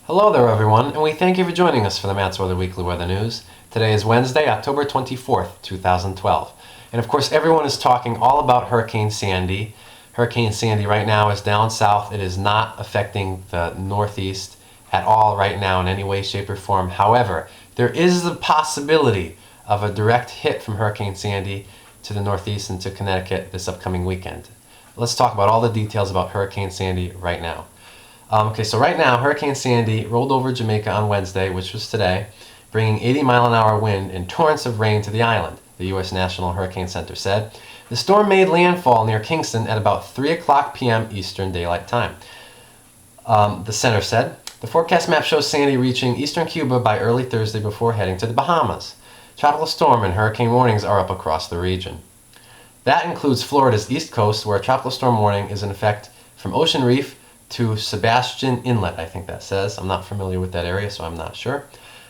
Hello there everyone, and we thank you for joining us for the Matt's Weather Weekly Weather News. Today is Wednesday, October 24th, 2012. And of course everyone is talking all about Hurricane Sandy. Hurricane Sandy right now is down south. It is not affecting the Northeast at all right now in any way, shape, or form. However, there is the possibility of a direct hit from Hurricane Sandy to the Northeast and to Connecticut this upcoming weekend. Let's talk about all the details about Hurricane Sandy right now. So right now, Hurricane Sandy rolled over Jamaica on Wednesday, which was today, bringing 80-mile-an-hour wind and torrents of rain to the island, the U.S. National Hurricane Center said. The storm made landfall near Kingston at about 3 o'clock p.m. Eastern Daylight Time. The center said, the forecast map shows Sandy reaching eastern Cuba by early Thursday before heading to the Bahamas. Tropical storm and hurricane warnings are up across the region. That includes Florida's east coast, where a tropical storm warning is in effect from Ocean Reef to Sebastian Inlet, I think that says. I'm not familiar with that area, so I'm not sure.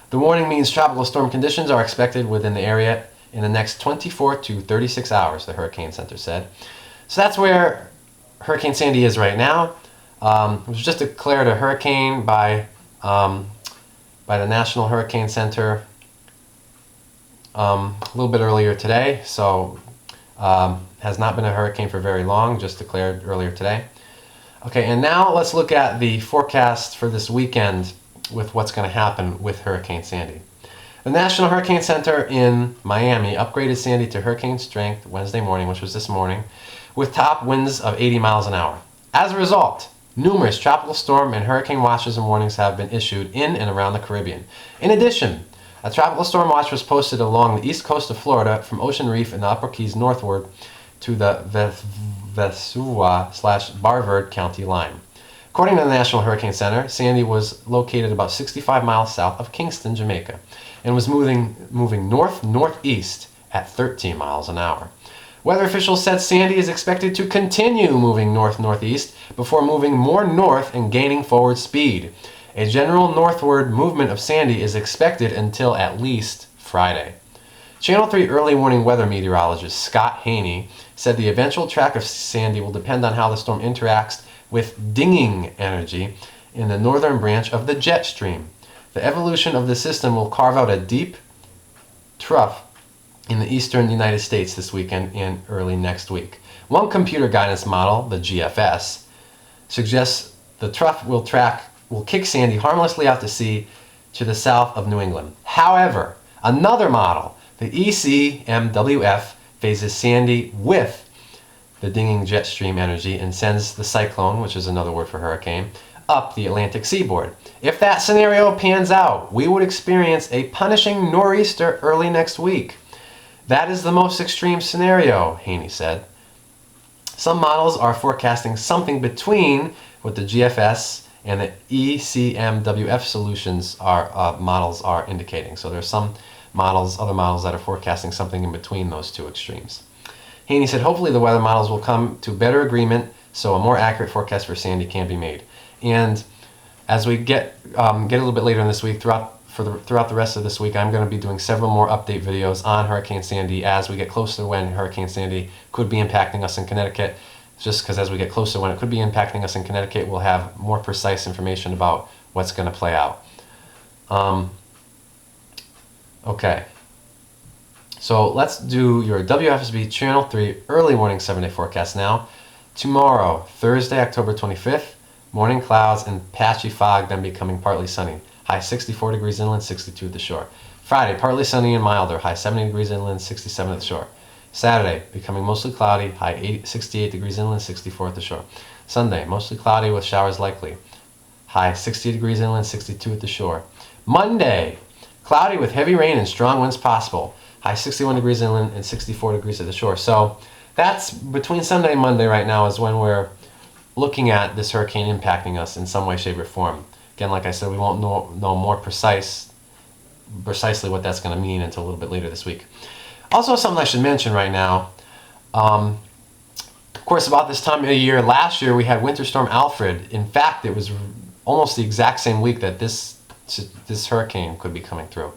The warning means tropical storm conditions are expected within the area in the next 24 to 36 hours, the Hurricane Center said. So that's where Hurricane Sandy is right now. It was just declared a hurricane by the National Hurricane Center a little bit earlier today, so has not been a hurricane for very long, just declared earlier today. Okay, and now let's look at the forecast for this weekend with what's going to happen with Hurricane Sandy. The National Hurricane Center in Miami upgraded Sandy to hurricane strength Wednesday morning, which was this morning, with top winds of 80 miles an hour. As a result, numerous tropical storm and hurricane watches and warnings have been issued in and around the Caribbean. In addition, a tropical storm watch was posted along the east coast of Florida from Ocean Reef and the Upper Keys northward to the Vesua/Brevard County line. According to the National Hurricane Center, Sandy was located about 65 miles south of Kingston, Jamaica, and was moving north-northeast at 13 miles an hour. Weather officials said Sandy is expected to continue moving north-northeast before moving more north and gaining forward speed. A general northward movement of Sandy is expected until at least Friday. Channel 3 early warning weather meteorologist Scott Haney said the eventual track of Sandy will depend on how the storm interacts with dinging energy in the northern branch of the jet stream. The evolution of the system will carve out a deep trough in the eastern United States this weekend and early next week. One computer guidance model, the GFS, suggests the trough will kick Sandy harmlessly out to sea to the south of New England. However, another model, the ECMWF, phases Sandy with the dinging jet stream energy and sends the cyclone, which is another word for hurricane, up the Atlantic seaboard. If that scenario pans out, we would experience a punishing nor'easter early next week. That is the most extreme scenario, Haney said. Some models are forecasting something between what the GFS and the ECMWF solutions models are indicating. So there's some other models that are forecasting something in between those two extremes. Haney said hopefully the weather models will come to better agreement so a more accurate forecast for Sandy can be made. And as we get a little bit later in this week, throughout the rest of this week, I'm going to be doing several more update videos on Hurricane Sandy as we get closer to when Hurricane Sandy could be impacting us in Connecticut. Just because as we get closer when it could be impacting us in Connecticut, we'll have more precise information about what's going to play out. Okay, so let's do your WFSB Channel 3 early morning 7-day forecast now. Tomorrow, Thursday, October 25th, morning clouds and patchy fog, then becoming partly sunny. High 64 degrees inland, 62 at the shore. Friday, partly sunny and milder, high 70 degrees inland, 67 at the shore. Saturday, becoming mostly cloudy, high 68 degrees inland, 64 at the shore. Sunday, mostly cloudy with showers likely, high 60 degrees inland, 62 at the shore. Monday, cloudy with heavy rain and strong winds possible, high 61 degrees inland and 64 degrees at the shore. So that's between Sunday and Monday right now is when we're looking at this hurricane impacting us in some way, shape, or form. Again, like I said, we won't know more precisely what that's going to mean until a little bit later this week. Also, something I should mention right now, of course, about this time of year last year, we had Winter Storm Alfred. In fact, it was almost the exact same week that this hurricane could be coming through.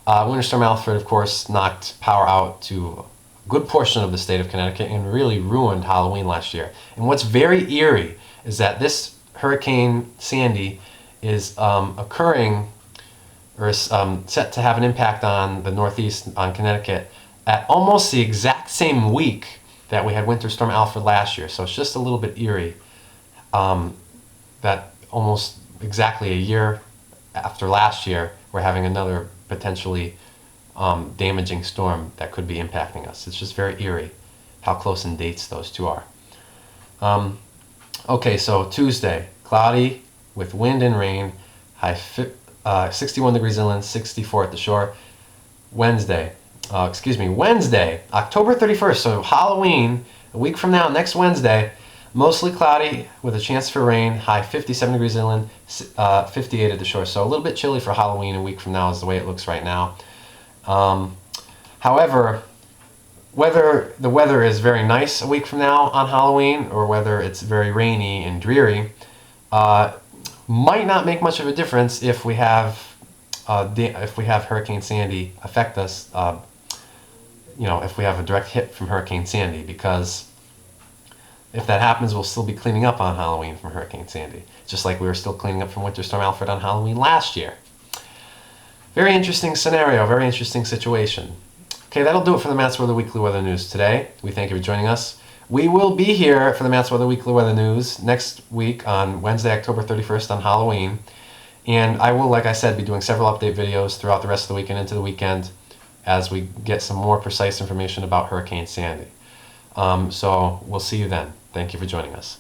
Winter Storm Alfred, of course, knocked power out to a good portion of the state of Connecticut and really ruined Halloween last year. And what's very eerie is that this Hurricane Sandy is occurring or is set to have an impact on the Northeast, on Connecticut, at almost the exact same week that we had Winter Storm Alfred last year. So it's just a little bit eerie that almost exactly a year after last year, we're having another potentially damaging storm that could be impacting us. It's just very eerie how close in dates those two are. Okay, so Tuesday, cloudy with wind and rain, high 61 degrees inland, 64 at the shore. Wednesday, October 31st, so Halloween, a week from now, next Wednesday, mostly cloudy with a chance for rain, high 57 degrees inland, 58 at the shore. So a little bit chilly for Halloween a week from now is the way it looks right now. However, whether the weather is very nice a week from now on Halloween or whether it's very rainy and dreary might not make much of a difference if we have Hurricane Sandy affect us. If we have a direct hit from Hurricane Sandy, because if that happens, we'll still be cleaning up on Halloween from Hurricane Sandy, just like we were still cleaning up from Winter Storm Alfred on Halloween last year. Very interesting scenario, very interesting situation. Okay, that'll do it for the Matt's Weather Weekly Weather News today. We thank you for joining us. We will be here for the Matt's Weather Weekly Weather News next week on Wednesday, October 31st on Halloween. And I will, like I said, be doing several update videos throughout the rest of the week and into the weekend as we get some more precise information about Hurricane Sandy. So we'll see you then. Thank you for joining us.